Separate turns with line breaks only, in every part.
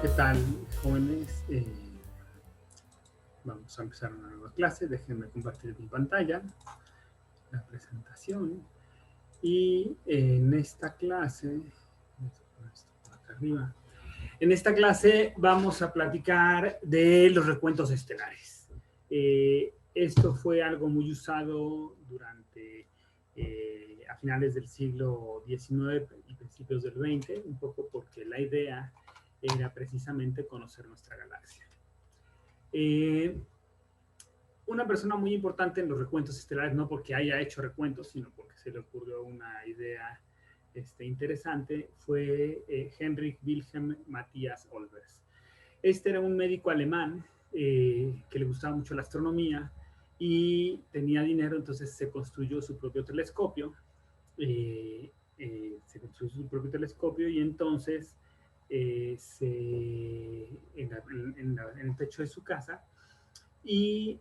¿Qué tal, jóvenes? Vamos a empezar una nueva clase. Déjenme compartir mi pantalla, la presentación. Y en esta clase, acá arriba, en esta clase vamos a platicar de los recuentos estelares. Esto fue algo muy usado durante a finales del siglo XIX y principios del XX, un poco porque la idea era precisamente conocer nuestra galaxia. Una persona muy importante en los recuentos estelares, no porque haya hecho recuentos, sino porque se le ocurrió una idea interesante, fue Heinrich Wilhelm Matthias Olbers. Este era un médico alemán que le gustaba mucho la astronomía y tenía dinero, entonces se construyó su propio telescopio. Se construyó su propio telescopio y entonces en el techo de su casa y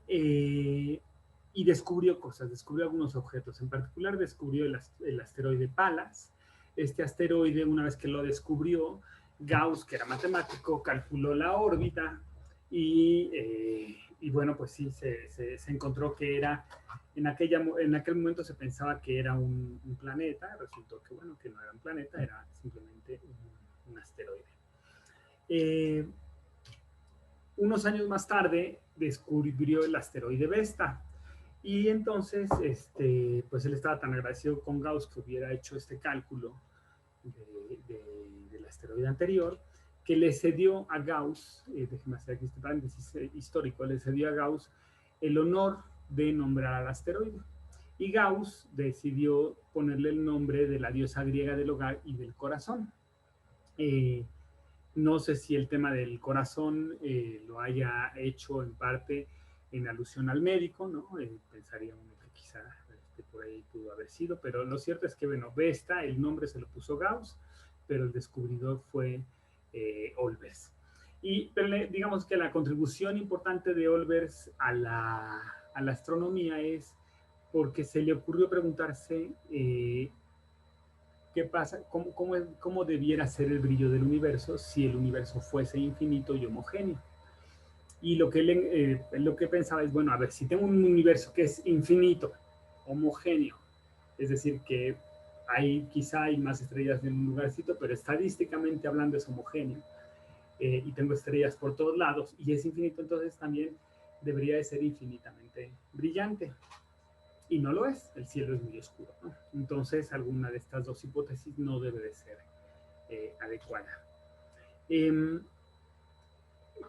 descubrió cosas, descubrió algunos objetos. En particular descubrió el asteroide Pallas. Este asteroide, una vez que lo descubrió, Gauss, que era matemático, calculó la órbita y bueno, pues sí, se encontró que era, en aquel momento se pensaba que era un planeta, resultó que bueno, que no era un planeta, era simplemente un asteroide. Unos años más tarde descubrió el asteroide Vesta y entonces pues él estaba tan agradecido con Gauss que hubiera hecho este cálculo del asteroide anterior que le cedió a Gauss, déjenme hacer aquí este paréntesis histórico, le cedió a Gauss el honor de nombrar al asteroide. Y Gauss decidió ponerle el nombre de la diosa griega del hogar y del corazón. No sé si el tema del corazón lo haya hecho en parte en alusión al médico, ¿no? Pensaría uno que quizá por ahí pudo haber sido, pero lo cierto es que, bueno, Vesta, el nombre se lo puso Gauss, pero el descubridor fue Olbers. Pero digamos que la contribución importante de Olbers a la astronomía es porque se le ocurrió preguntarse ¿qué pasa? ¿Cómo debiera ser el brillo del universo si el universo fuese infinito y homogéneo? Y lo que pensaba es, bueno, a ver, si tengo un universo que es infinito, homogéneo, es decir, que quizá hay más estrellas en un lugarcito, pero estadísticamente hablando es homogéneo, y tengo estrellas por todos lados, y es infinito, entonces también debería de ser infinitamente brillante. Y no lo es, el cielo es muy oscuro, ¿no? Entonces, alguna de estas dos hipótesis no debe de ser adecuada.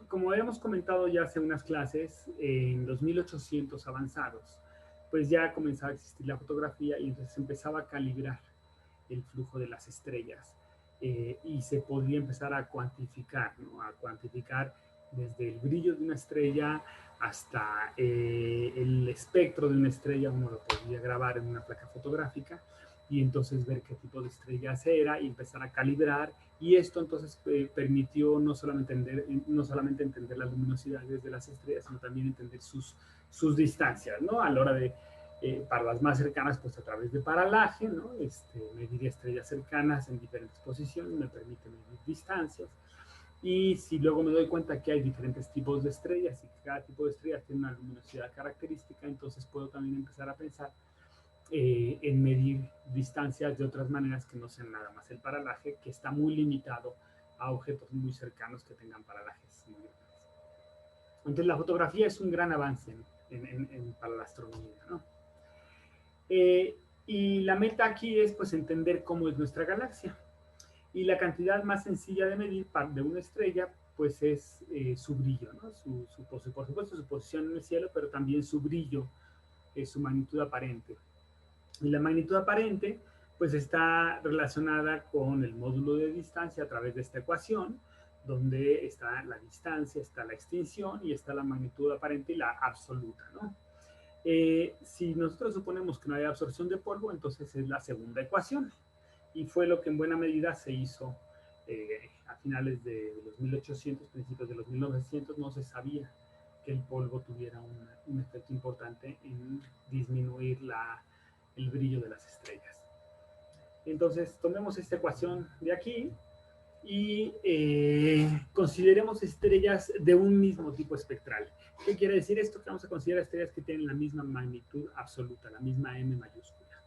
Como habíamos comentado ya hace unas clases, en los 1800 avanzados, pues ya comenzaba a existir la fotografía y entonces se empezaba a calibrar el flujo de las estrellas y se podía empezar a cuantificar, ¿no? A cuantificar desde el brillo de una estrella hasta el espectro de una estrella. Uno lo podía grabar en una placa fotográfica y entonces ver qué tipo de estrellas era y empezar a calibrar, y esto entonces permitió no solamente entender las luminosidades de las estrellas, sino también entender sus distancias, ¿no? A la hora de para las más cercanas, pues a través de paralaje, ¿no? Medir estrellas cercanas en diferentes posiciones me permite medir distancias. Y si luego me doy cuenta que hay diferentes tipos de estrellas y que cada tipo de estrellas tiene una luminosidad característica, entonces puedo también empezar a pensar en medir distancias de otras maneras que no sean nada más el paralaje, que está muy limitado a objetos muy cercanos que tengan paralajes muy grandes. Entonces la fotografía es un gran avance para la astronomía, ¿no? Y la meta aquí es pues entender cómo es nuestra galaxia. Y la cantidad más sencilla de medir de una estrella pues es su brillo, ¿no? Por supuesto su posición en el cielo, pero también su brillo, su magnitud aparente. Y la magnitud aparente pues está relacionada con el módulo de distancia a través de esta ecuación, donde está la distancia, está la extinción y está la magnitud aparente y la absoluta, ¿no? Si nosotros suponemos que no hay absorción de polvo, entonces es la segunda ecuación. Y fue lo que en buena medida se hizo a finales de los 1800, principios de los 1900. No se sabía que el polvo tuviera un efecto importante en disminuir el brillo de las estrellas. Entonces, tomemos esta ecuación de aquí y consideremos estrellas de un mismo tipo espectral. ¿Qué quiere decir esto? Que vamos a considerar estrellas que tienen la misma magnitud absoluta, la misma M mayúscula.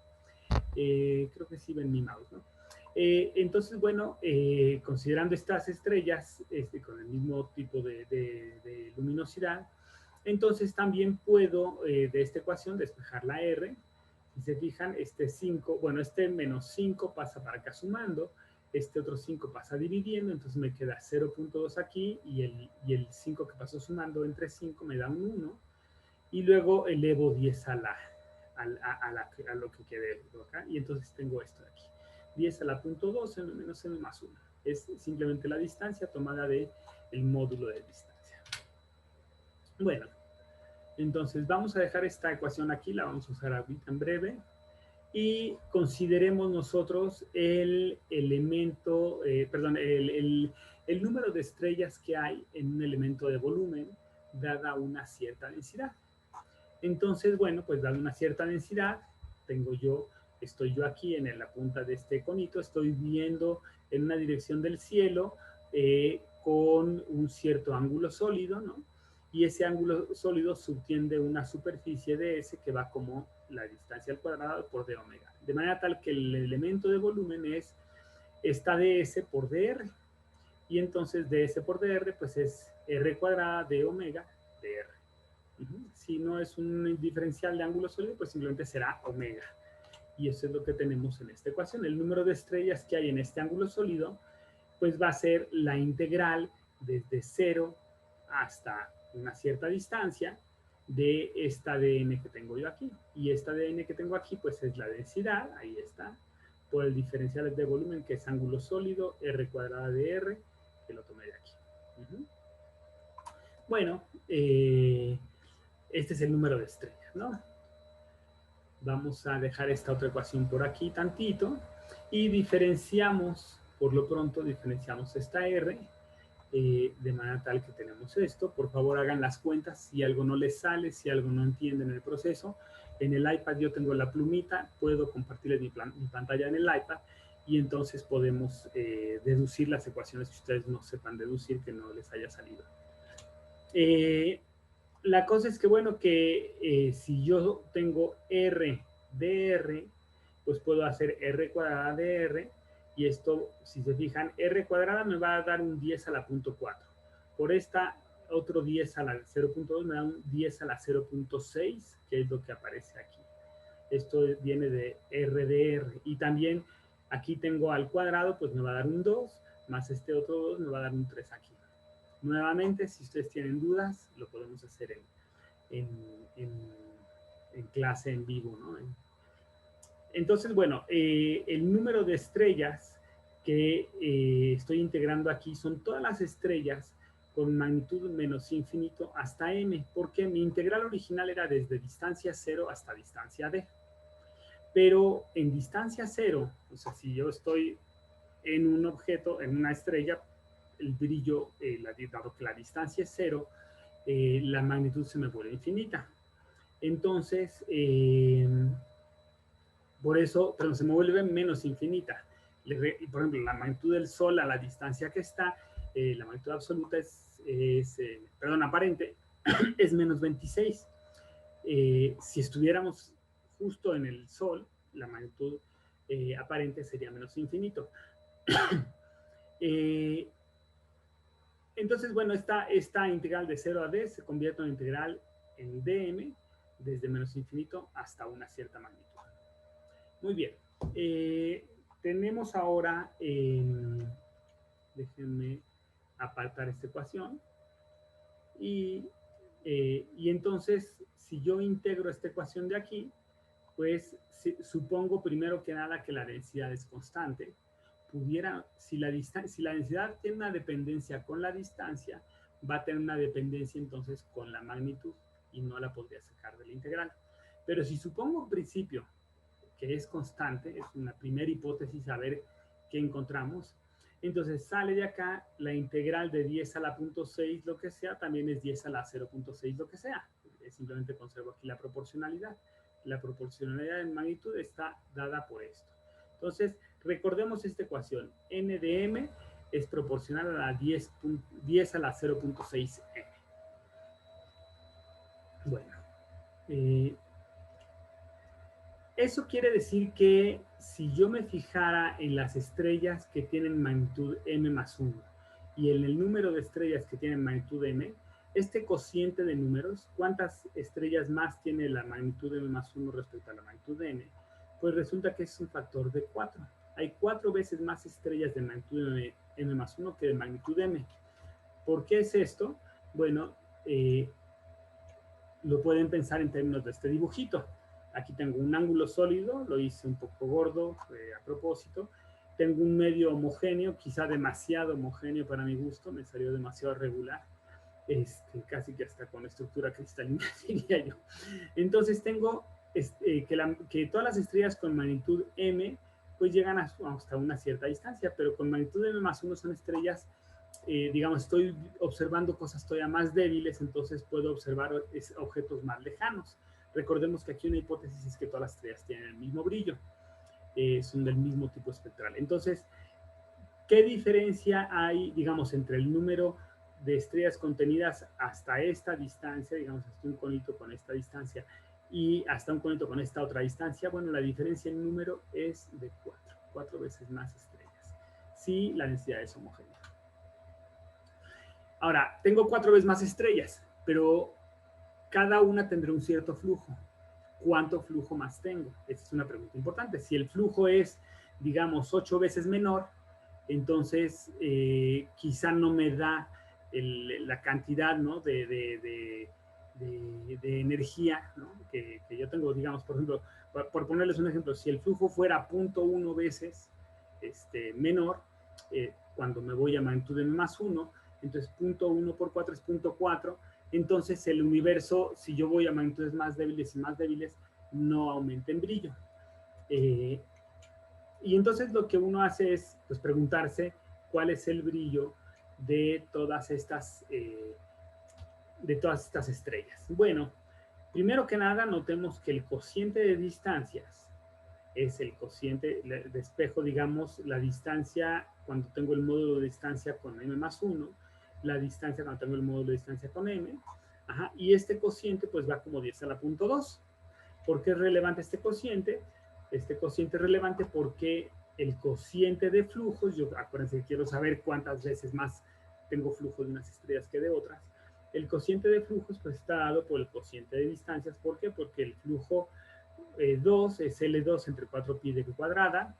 Creo que sí ven mi mouse, ¿no? Entonces, bueno, considerando estas estrellas con el mismo tipo de luminosidad, entonces también puedo de esta ecuación despejar la R. Si se fijan, este 5, bueno, este menos 5 pasa para acá sumando, este otro 5 pasa dividiendo, entonces me queda 0.2 aquí y el 5 que pasó sumando entre 5 me da un 1 y luego elevo 10 a lo que quede acá y entonces tengo esto de aquí. 10 a la punto 2 m menos m más 1. Es simplemente la distancia tomada del módulo de distancia. Bueno, entonces vamos a dejar esta ecuación aquí, la vamos a usar ahorita en breve. Y consideremos nosotros el elemento, el número de estrellas que hay en un elemento de volumen dada una cierta densidad. Entonces, bueno, pues dada una cierta densidad, estoy yo aquí en la punta de este conito, estoy viendo en una dirección del cielo con un cierto ángulo sólido, ¿no? Y ese ángulo sólido subtiende una superficie de S que va como la distancia al cuadrado por d omega. De manera tal que el elemento de volumen es esta ds por dr. Y entonces ds por dr pues es r cuadrada de omega dr. Si no es un diferencial de ángulo sólido, pues simplemente será omega. Y eso es lo que tenemos en esta ecuación. El número de estrellas que hay en este ángulo sólido, pues va a ser la integral desde 0 hasta una cierta distancia de esta dn que tengo yo aquí. Y esta dn que tengo aquí, pues es la densidad, ahí está, por el diferencial de volumen, que es ángulo sólido, r cuadrada de r, que lo tomé de aquí. Bueno, este es el número de estrellas, ¿no? Vamos a dejar esta otra ecuación por aquí tantito y diferenciamos, por lo pronto diferenciamos esta R de manera tal que tenemos esto. Por favor hagan las cuentas si algo no les sale, si algo no entienden el proceso. En el iPad yo tengo la plumita, puedo compartirles mi pantalla en el iPad y entonces podemos deducir las ecuaciones que ustedes no sepan deducir, que no les haya salido. La cosa es que, bueno, que si yo tengo R de R, pues puedo hacer R cuadrada de R, y esto, si se fijan, R cuadrada me va a dar un 10 a la punto 4. Por esta, otro 10 a la 0.2 me da un 10 a la 0.6, que es lo que aparece aquí. Esto viene de R de R. Y también aquí tengo al cuadrado, pues me va a dar un 2, más este otro 2 me va a dar un 3 aquí. Nuevamente, si ustedes tienen dudas, lo podemos hacer en clase en vivo, ¿no? Entonces, bueno, el número de estrellas que estoy integrando aquí son todas las estrellas con magnitud menos infinito hasta m, porque mi integral original era desde distancia 0 hasta distancia d. Pero en distancia 0, o sea, si yo estoy en un objeto, en una estrella, el brillo, dado que la distancia es 0, la magnitud se me vuelve infinita. Entonces, por eso, pero se me vuelve menos infinita. Por ejemplo, la magnitud del Sol a la distancia que está, la magnitud absoluta aparente, es menos 26. Si estuviéramos justo en el Sol, la magnitud aparente sería menos infinito. Entonces, bueno, esta integral de 0 a d se convierte en integral en dm desde menos infinito hasta una cierta magnitud. Muy bien. Tenemos ahora, déjenme apartar esta ecuación. Y entonces, si yo integro esta ecuación de aquí, pues supongo primero que nada que la densidad es constante. Si la densidad tiene una dependencia con la distancia, va a tener una dependencia entonces con la magnitud y no la podría sacar de la integral. Pero si supongo en principio que es constante, es una primera hipótesis a ver qué encontramos, entonces sale de acá la integral de 10 a la punto 6 lo que sea, también es 10 a la 0.6 lo que sea. Simplemente conservo aquí la proporcionalidad. La proporcionalidad en magnitud está dada por esto. Entonces, recordemos esta ecuación. N de m es proporcional a la 10 a la 0.6 m. Bueno, eso quiere decir que si yo me fijara en las estrellas que tienen magnitud m más 1 y en el número de estrellas que tienen magnitud m, este cociente de números, ¿cuántas estrellas más tiene la magnitud m más 1 respecto a la magnitud de m? Pues resulta que es un factor de 4. Hay 4 veces más estrellas de magnitud m más 1 que de magnitud m. ¿Por qué es esto? Bueno, lo pueden pensar en términos de este dibujito. Aquí tengo un ángulo sólido, lo hice un poco gordo a propósito. Tengo un medio homogéneo, quizá demasiado homogéneo para mi gusto, me salió demasiado regular. Casi que hasta con estructura cristalina, diría yo. Entonces tengo que todas las estrellas con magnitud m, pues llegan hasta una cierta distancia, pero con magnitud m más 1 son estrellas, digamos, estoy observando cosas todavía más débiles, entonces puedo observar objetos más lejanos. Recordemos que aquí una hipótesis es que todas las estrellas tienen el mismo brillo, son del mismo tipo espectral. Entonces, ¿qué diferencia hay, digamos, entre el número de estrellas contenidas hasta esta distancia, digamos, hasta un conito con esta distancia, y hasta un conito con esta otra distancia? Bueno, la diferencia en número es de 4 veces más estrellas, si la densidad es homogénea. Ahora, tengo 4 veces más estrellas, pero cada una tendrá un cierto flujo. ¿Cuánto flujo más tengo? Esa es una pregunta importante. Si el flujo es, digamos, 8 veces menor, entonces quizá no me da la cantidad, ¿no?, de energía, ¿no?, que yo tengo. Digamos, por ejemplo, por ponerles un ejemplo, si el flujo fuera 0.1 veces menor, cuando me voy a magnitud m más 1, entonces 0.1 por 4 es 0.4. Entonces el universo, si yo voy a magnitudes más débiles y más débiles, no aumenta en brillo. Y entonces lo que uno hace es, pues, preguntarse cuál es el brillo de todas estas estrellas. Bueno, primero que nada, notemos que el cociente de distancias es el cociente de espejo, digamos, la distancia cuando tengo el módulo de distancia con m más 1, la distancia cuando tengo el módulo de distancia con m, y este cociente pues va como 10 a la punto 2. ¿Por qué es relevante este cociente? Este cociente es relevante porque el cociente de flujos, acuérdense que quiero saber cuántas veces más tengo flujo de unas estrellas que de otras. El cociente de flujos pues está dado por el cociente de distancias. ¿Por qué? Porque el flujo 2 es L2 entre 4pi de cuadrada,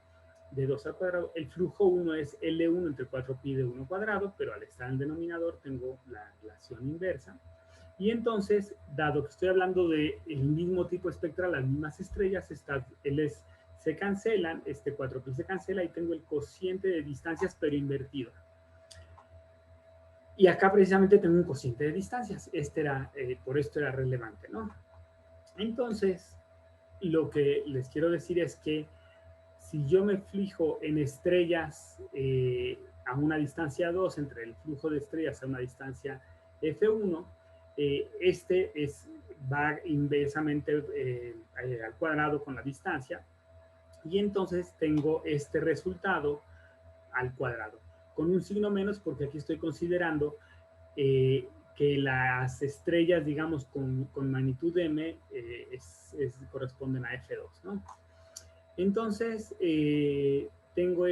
de 2 al cuadrado. El flujo 1 es L1 entre 4pi de 1 cuadrado, pero al estar en el denominador tengo la relación inversa. Y entonces, dado que estoy hablando del mismo tipo espectral, las mismas estrellas, se cancelan, 4pi se cancela y tengo el cociente de distancias, pero invertido. Y acá precisamente tengo un cociente de distancias. Por esto era relevante, ¿no? Entonces, lo que les quiero decir es que si yo me fijo en estrellas a una distancia 2, entre el flujo de estrellas a una distancia F1, va inversamente al cuadrado con la distancia, y entonces tengo este resultado al cuadrado, con un signo menos porque aquí estoy considerando que las estrellas, digamos, con magnitud m corresponden a F2, ¿no? Entonces, tengo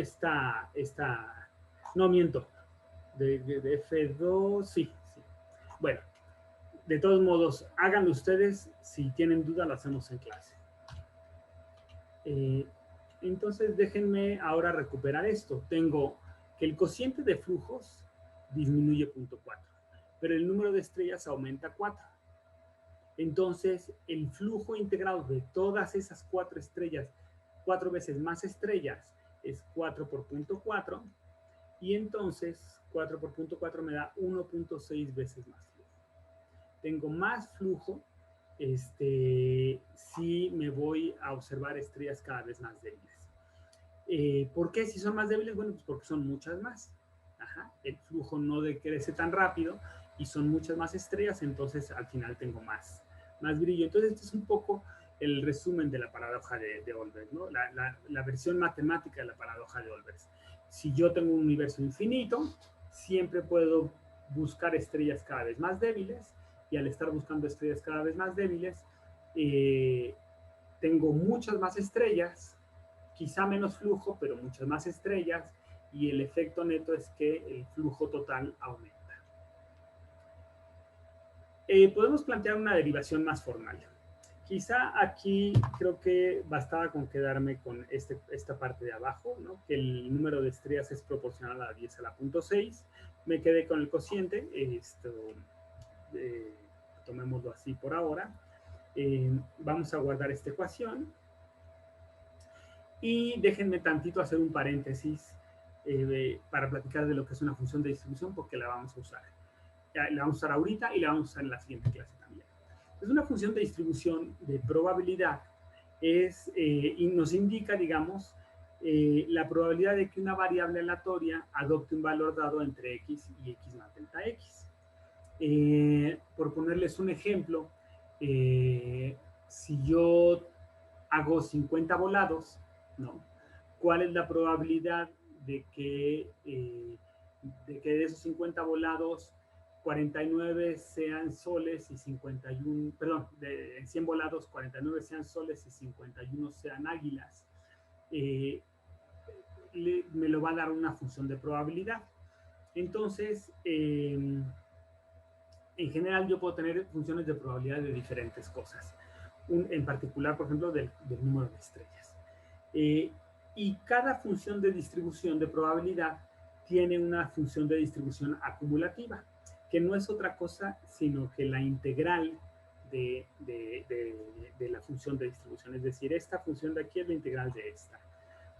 no miento, de F2, sí. Bueno, de todos modos, háganlo ustedes. Si tienen duda, lo hacemos en clase. Entonces, déjenme ahora recuperar esto. Tengo que el cociente de flujos disminuye 0.4, pero el número de estrellas aumenta 4. Entonces, el flujo integrado de todas esas 4 estrellas, 4 veces más estrellas, es 4 por 0.4, y entonces 4 por 0.4 me da 1.6 veces más flujo. Tengo más flujo si me voy a observar estrellas cada vez más débiles. ¿Por qué si son más débiles? Bueno, pues porque son muchas más. El flujo no decrece tan rápido y son muchas más estrellas, entonces al final tengo más brillo. Entonces este es un poco el resumen de la paradoja de Olbers, ¿no? La versión matemática de la paradoja de Olbers. Si yo tengo un universo infinito, siempre puedo buscar estrellas cada vez más débiles, y al estar buscando estrellas cada vez más débiles, tengo muchas más estrellas, quizá menos flujo, pero muchas más estrellas, y el efecto neto es que el flujo total aumenta. Podemos plantear una derivación más formal. Quizá aquí creo que bastaba con quedarme con esta parte de abajo, ¿no? Que el número de estrellas es proporcional a 10 a la punto 6. Me quedé con el cociente, tomémoslo así por ahora. Vamos a guardar esta ecuación. Y déjenme tantito hacer un paréntesis para platicar de lo que es una función de distribución, porque la vamos a usar. La vamos a usar ahorita y la vamos a usar en la siguiente clase también. Es una función de distribución de probabilidad. Y nos indica, digamos, la probabilidad de que una variable aleatoria adopte un valor dado entre x y x más delta x. Por ponerles un ejemplo, si yo hago 50 volados, ¿no? ¿Cuál es la probabilidad de que de esos 50 volados 49 sean soles y 51, perdón, en 100 volados 49 sean soles y 51 sean águilas? Me lo va a dar una función de probabilidad. Entonces, en general yo puedo tener funciones de probabilidad de diferentes cosas. En particular, por ejemplo, del número de estrellas. Y cada función de distribución de probabilidad tiene una función de distribución acumulativa, que no es otra cosa sino que la integral de la función de distribución. Es decir, esta función de aquí es la integral de esta.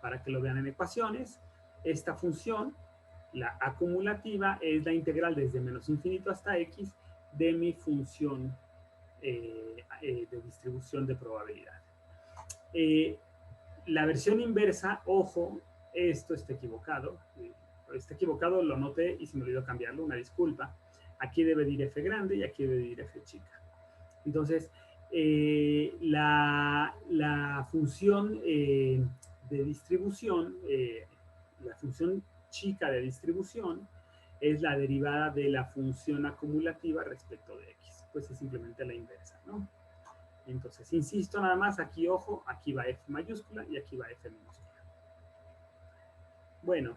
Para que lo vean en ecuaciones, esta función, la acumulativa, es la integral desde menos infinito hasta x de mi función de distribución de probabilidad. La versión inversa, ojo, esto está equivocado. Está equivocado, lo noté y se me olvidó cambiarlo, una disculpa. Aquí debe ir f grande y aquí debe ir f chica. Entonces, la función de distribución, la función chica de distribución, es la derivada de la función acumulativa respecto de x. Pues es simplemente la inversa, ¿no? Entonces, insisto nada más, aquí, ojo, aquí va f mayúscula y aquí va f minúscula. Bueno,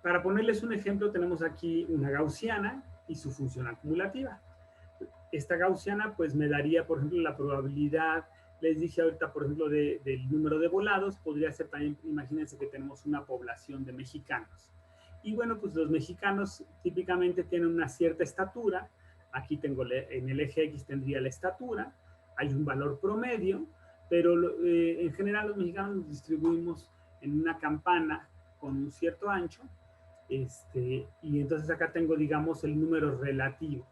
para ponerles un ejemplo, tenemos aquí una gaussiana y su función acumulativa. Esta gaussiana, pues, me daría, por ejemplo, la probabilidad, les dije ahorita, por ejemplo, del número de volados. Podría ser también, imagínense que tenemos una población de mexicanos. Y bueno, pues los mexicanos típicamente tienen una cierta estatura. Aquí tengo, en el eje X tendría la estatura, hay un valor promedio, pero en general los mexicanos nos distribuimos en una campana con un cierto ancho, y entonces acá tengo, digamos, el número relativo.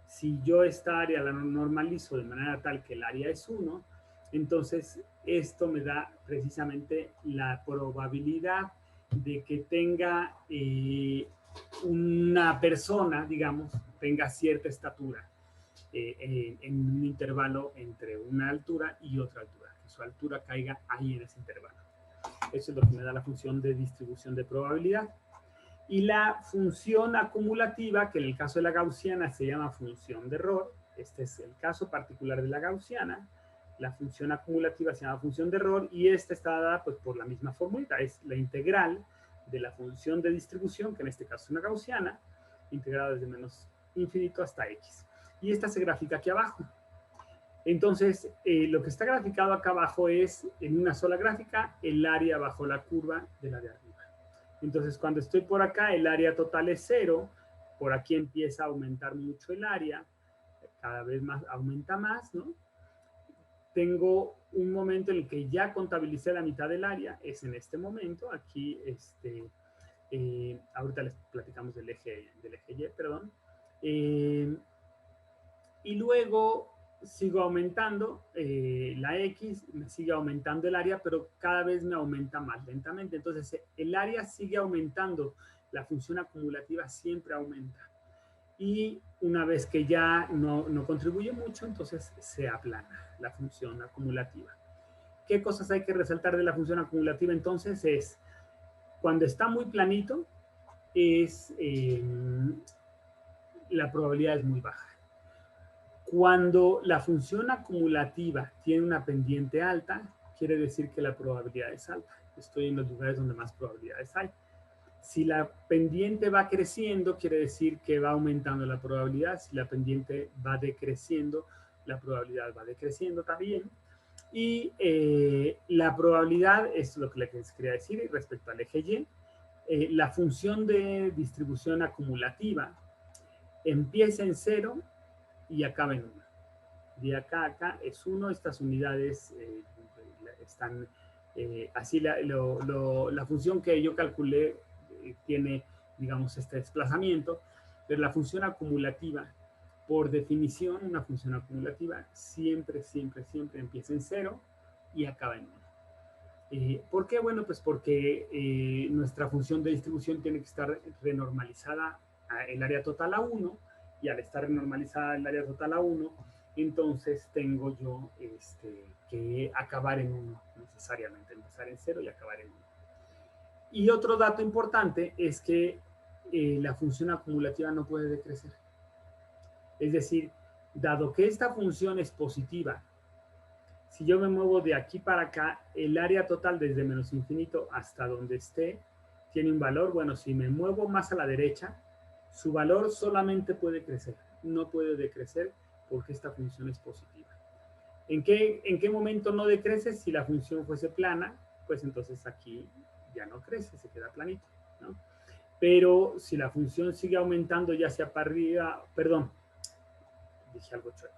Si yo esta área la normalizo de manera tal que el área es 1, entonces esto me da precisamente la probabilidad de que tenga una persona, digamos, tenga cierta estatura en un intervalo entre una altura y otra altura, que su altura caiga ahí en ese intervalo. Eso es lo que me da la función de distribución de probabilidad. Y la función acumulativa, que en el caso de la gaussiana se llama función de error, este es el caso particular de la gaussiana. La función acumulativa se llama función de error, y esta está dada, pues, por la misma fórmula, es la integral de la función de distribución, que en este caso es una gaussiana, integrada desde menos infinito hasta x. Y esta se grafica aquí abajo. Entonces, lo que está graficado acá abajo es, en una sola gráfica, el área bajo la curva de la de arriba. Entonces, cuando estoy por acá, el área total es 0. Por aquí empieza a aumentar mucho el área. Cada vez más aumenta más, ¿no? Tengo un momento en el que ya contabilicé la mitad del área. Es en este momento. Aquí, ahorita les platicamos del eje Y, perdón. Y luego sigo aumentando la X, me sigue aumentando el área, pero cada vez me aumenta más lentamente. Entonces, el área sigue aumentando, la función acumulativa siempre aumenta. Y una vez que ya no contribuye mucho, entonces se aplana la función acumulativa. ¿Qué cosas hay que resaltar de la función acumulativa entonces? Es, cuando está muy planito, la probabilidad es muy baja. Cuando la función acumulativa tiene una pendiente alta, quiere decir que la probabilidad es alta. Estoy en los lugares donde más probabilidades hay. Si la pendiente va creciendo, quiere decir que va aumentando la probabilidad. Si la pendiente va decreciendo, la probabilidad va decreciendo también. Y la probabilidad, es lo que les quería decir respecto al eje Y, la función de distribución acumulativa empieza en 0 y acaba en 1. De acá a acá es 1, estas unidades están, así la función que yo calculé tiene, digamos, este desplazamiento, pero la función acumulativa, por definición, una función acumulativa siempre, siempre, siempre empieza en 0 y acaba en 1. ¿Por qué? Bueno, pues porque nuestra función de distribución tiene que estar renormalizada el área total a 1, y al estar renormalizada el área total a 1, entonces tengo yo que acabar en 1 necesariamente, empezar en 0 y acabar en 1. Y otro dato importante es que la función acumulativa no puede decrecer. Es decir, dado que esta función es positiva, si yo me muevo de aquí para acá, el área total desde menos infinito hasta donde esté tiene un valor. Bueno, si me muevo más a la derecha, su valor solamente puede crecer, no puede decrecer porque esta función es positiva. ¿En qué momento no decrece? Si la función fuese plana, pues entonces aquí ya no crece, se queda planito, ¿no? Pero si la función sigue aumentando ya sea para arriba, perdón, dije algo chueco.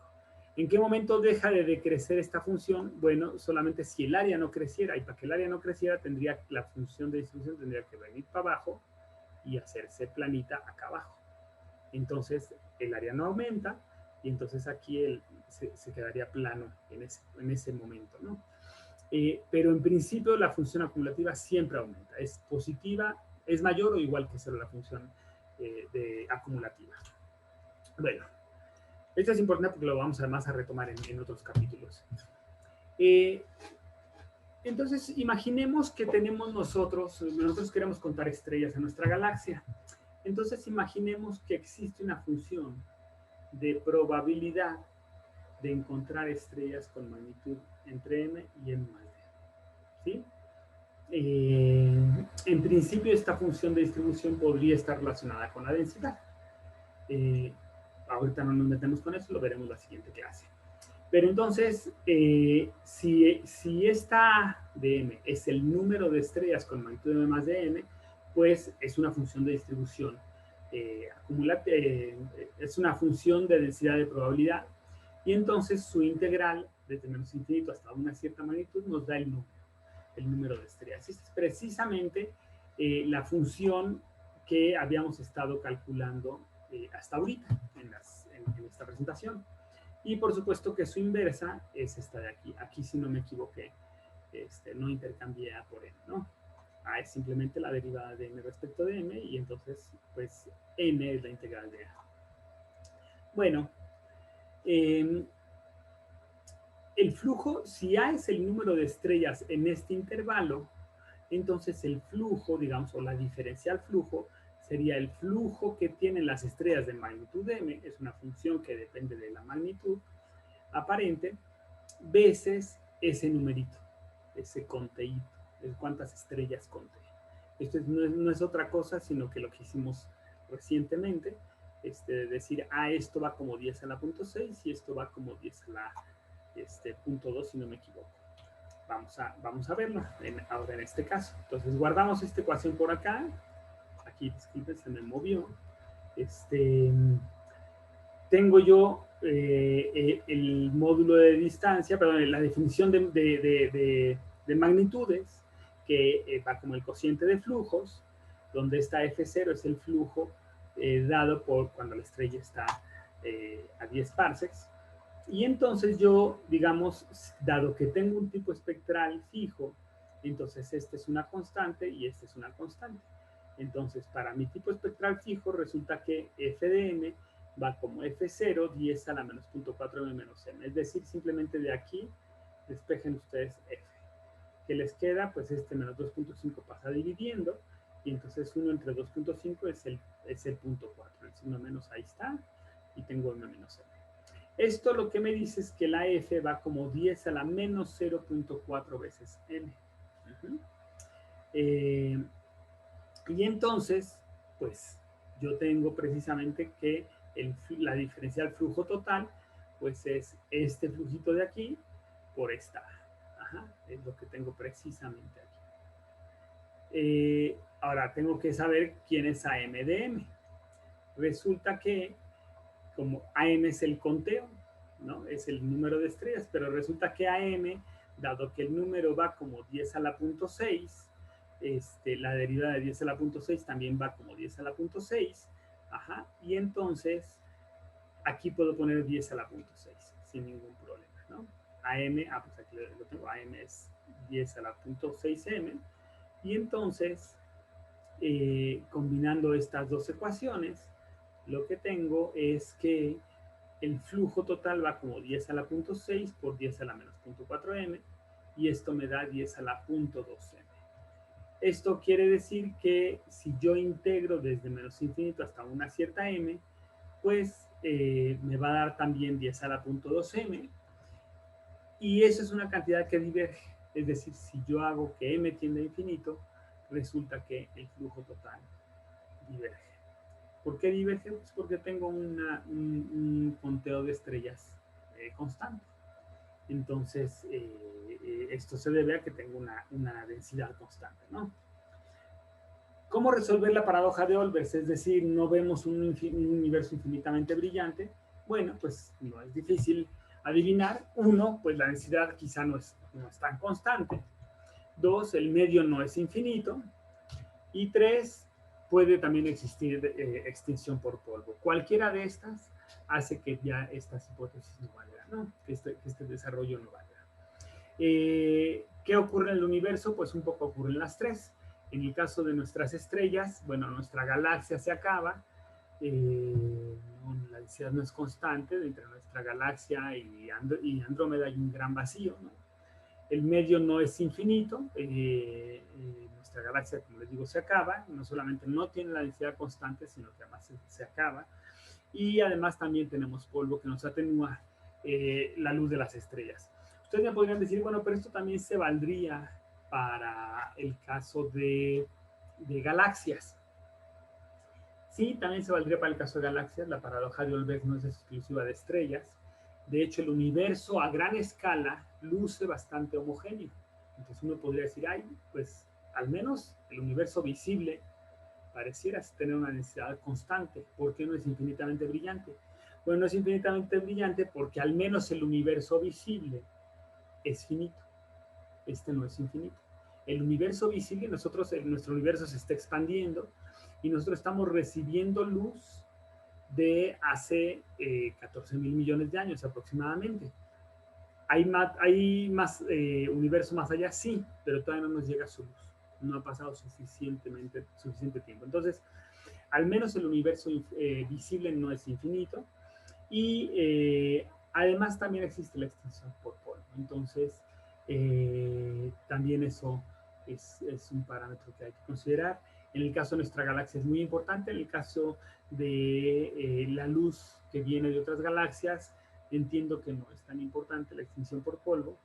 ¿En qué momento deja de decrecer esta función? Bueno, solamente si el área no creciera, y para que el área no creciera, la función de distribución tendría que venir para abajo y hacerse planita acá abajo. Entonces, el área no aumenta, y entonces aquí se quedaría plano en ese momento, ¿no? Pero en principio la función acumulativa siempre aumenta, es positiva, es mayor o igual que 0 la función acumulativa. Bueno, esto es importante porque lo vamos además a retomar en otros capítulos. Entonces, imaginemos que nosotros queremos contar estrellas en nuestra galaxia. Entonces, imaginemos que existe una función de probabilidad de encontrar estrellas con magnitud entre m y m más d. ¿Sí? En principio, esta función de distribución podría estar relacionada con la densidad. Ahorita no nos metemos con eso, lo veremos en la siguiente clase. Pero entonces, si esta dm es el número de estrellas con magnitud m más dm, pues es una función de distribución es una función de densidad de probabilidad, y entonces su integral desde menos infinito hasta una cierta magnitud nos da el número de estrellas. Esta es precisamente la función que habíamos estado calculando hasta ahorita en esta presentación. Y por supuesto que su inversa es esta de aquí. Aquí, si no me equivoqué, no intercambié A por N, ¿no? A es simplemente la derivada de M respecto de M, y entonces, pues, N es la integral de A. Bueno, el flujo, si A es el número de estrellas en este intervalo, entonces el flujo, digamos, o la diferencial flujo, sería el flujo que tienen las estrellas de magnitud m, es una función que depende de la magnitud aparente, veces ese numerito, ese conteíto, es cuántas estrellas conté. Esto no es otra cosa, sino que lo que hicimos recientemente, decir, esto va como 10 a la punto 6 y esto va como 10 a la punto 2, si no me equivoco. Vamos a verlo ahora en este caso. Entonces guardamos esta ecuación por acá. Aquí, disculpen, se me movió. Tengo yo el módulo de distancia, perdón, la definición de magnitudes, que va como el cociente de flujos, donde esta F0 es el flujo dado por cuando la estrella está a 10 parsecs. Y entonces yo, digamos, dado que tengo un tipo espectral fijo, entonces este es una constante y este es una constante. Entonces, para mi tipo espectral fijo, resulta que f de m va como f0, 10 a la menos 0.4 m menos m. Es decir, simplemente de aquí, despejen ustedes f. ¿qué les queda? Pues este menos 2.5 pasa dividiendo, y entonces 1 entre 2.5 es el punto 4. El signo menos ahí está, y tengo m menos n. Esto lo que me dice es que la f va como 10 a la menos 0.4 veces n. Y entonces, pues, yo tengo precisamente que la diferencial flujo total, pues es este flujito de aquí por esta. Ajá, es lo que tengo precisamente aquí. Ahora, tengo que saber quién es AM de M. Resulta que, como AM es el conteo, ¿no? Es el número de estrellas, pero resulta que AM, dado que el número va como 10 a la punto 6, la derivada de 10 a la punto 6 también va como 10 a la punto 6, ajá, y entonces aquí puedo poner 10 a la punto 6 sin ningún problema, ¿no? AM, pues aquí lo tengo, AM es 10 a la punto 6M, y entonces, combinando estas dos ecuaciones, lo que tengo es que el flujo total va como 10 a la punto 6 por 10 a la menos punto 4M, y esto me da 10 a la punto 2M. Esto quiere decir que si yo integro desde menos infinito hasta una cierta m, pues me va a dar también 10 a la punto 2m, y eso es una cantidad que diverge. Es decir, si yo hago que m tiende a infinito, resulta que el flujo total diverge. ¿Por qué diverge? Pues porque tengo un conteo de estrellas constante. Entonces, esto se debe a que tengo una densidad constante, ¿no? ¿Cómo resolver la paradoja de Olbers? Es decir, no vemos un universo infinitamente brillante. Bueno, pues no es difícil adivinar. Uno, pues la densidad quizá no es tan constante. Dos, el medio no es infinito. Y tres, puede también existir extinción por polvo. Cualquiera de estas hace que ya estas hipótesis no valgan, ¿no? Que este desarrollo no valga. ¿Qué ocurre en el universo? Pues un poco ocurren las tres. En el caso de nuestras estrellas, bueno, nuestra galaxia se acaba, la densidad no es constante, entre nuestra galaxia y Andrómeda hay un gran vacío, ¿no? El medio no es infinito, nuestra galaxia, como les digo, se acaba, no solamente no tiene la densidad constante, sino que además se acaba, y además también tenemos polvo que nos atenúa la luz de las estrellas. Ustedes me podrían decir, bueno, pero esto también se valdría para el caso de galaxias. Sí, también se valdría para el caso de galaxias. La paradoja de Olbers no es exclusiva de estrellas. De hecho, el universo a gran escala luce bastante homogéneo. Entonces uno podría decir, ay, pues al menos el universo visible pareciera tener una densidad constante. ¿Por qué no es infinitamente brillante? Bueno, no es infinitamente brillante porque al menos el universo visible es finito. Este no es infinito. El universo visible, nuestro universo se está expandiendo y nosotros estamos recibiendo luz de hace 14.000 millones de años aproximadamente. ¿Hay más universo más allá? Sí, pero todavía no nos llega su luz. No ha pasado suficiente tiempo. Entonces, al menos el universo visible no es infinito, y además también existe la extinción por polvo. Entonces, también eso es un parámetro que hay que considerar. En el caso de nuestra galaxia es muy importante. En el caso de la luz que viene de otras galaxias, entiendo que no es tan importante la extinción por polvo,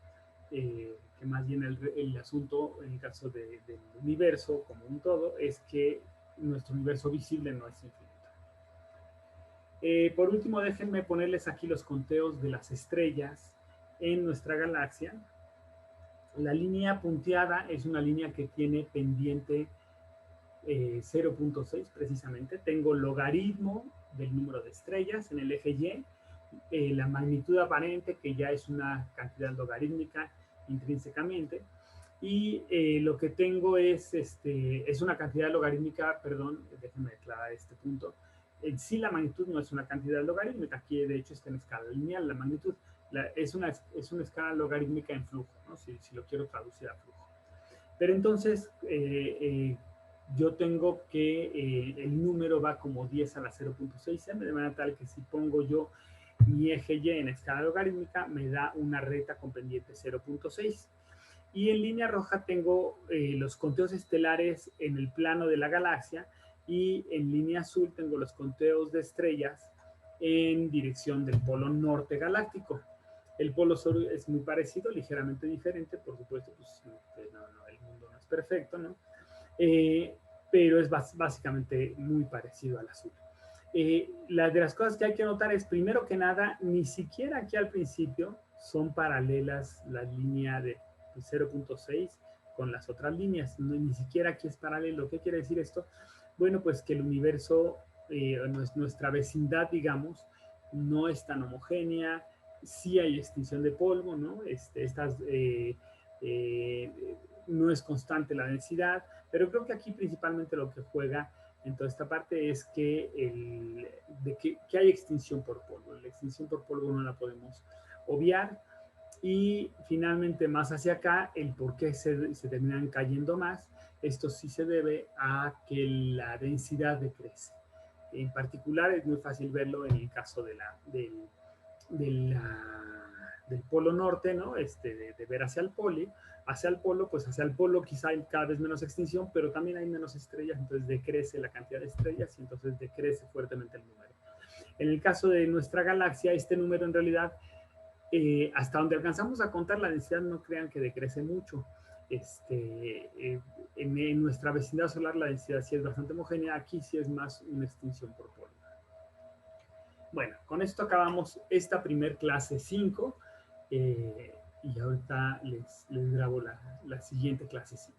que más bien el asunto en el caso del universo como un todo es que nuestro universo visible no es infinito. Por último, déjenme ponerles aquí los conteos de las estrellas en nuestra galaxia. La línea punteada es una línea que tiene pendiente 0.6 precisamente. Tengo logaritmo del número de estrellas en el eje Y, la magnitud aparente, que ya es una cantidad logarítmica intrínsecamente, y lo que tengo es una cantidad logarítmica, perdón, déjenme aclarar este punto. En sí la magnitud no es una cantidad logarítmica, aquí de hecho está en escala lineal la magnitud, es una escala logarítmica en flujo, ¿no? si lo quiero traducir a flujo. Pero entonces yo tengo que el número va como 10 a la 0.6m, de manera tal que si pongo yo mi eje Y en escala logarítmica, me da una recta con pendiente 0.6. Y en línea roja tengo los conteos estelares en el plano de la galaxia, y en línea azul tengo los conteos de estrellas en dirección del polo norte galáctico. El polo sur es muy parecido, ligeramente diferente, por supuesto, pues el mundo no es perfecto, ¿no? Pero es básicamente muy parecido al azul. De las cosas que hay que notar es, primero que nada, ni siquiera aquí al principio son paralelas la línea de 0.6 con las otras líneas, no, ni siquiera aquí es paralelo. ¿Qué quiere decir esto? Bueno, pues que el universo, nuestra vecindad, digamos, no es tan homogénea, sí hay extinción de polvo, ¿no? No es constante la densidad, pero creo que aquí principalmente lo que juega en toda esta parte es que hay extinción por polvo. La extinción por polvo no la podemos obviar. Y finalmente, más hacia acá, el por qué se terminan cayendo más, esto sí se debe a que la densidad decrece. En particular, es muy fácil verlo en el caso del polo norte, ¿no? De ver hacia el polo, pues hacia el polo quizá hay cada vez menos extinción, pero también hay menos estrellas, entonces decrece la cantidad de estrellas y entonces decrece fuertemente el número. En el caso de nuestra galaxia, este número en realidad, hasta donde alcanzamos a contar la densidad, no crean que decrece mucho. En nuestra vecindad solar la densidad sí es bastante homogénea, aquí sí es más una extinción por polvo. Bueno, con esto acabamos esta primer clase 5, y ahorita les grabo la siguiente clase 5.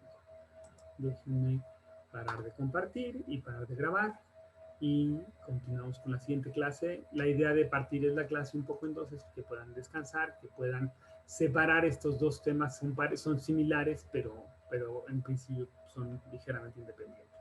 Déjenme parar de compartir y parar de grabar y continuamos con la siguiente clase. La idea de partir es la clase un poco en dos, es que puedan descansar, que puedan separar estos dos temas, son similares, pero en principio son ligeramente independientes.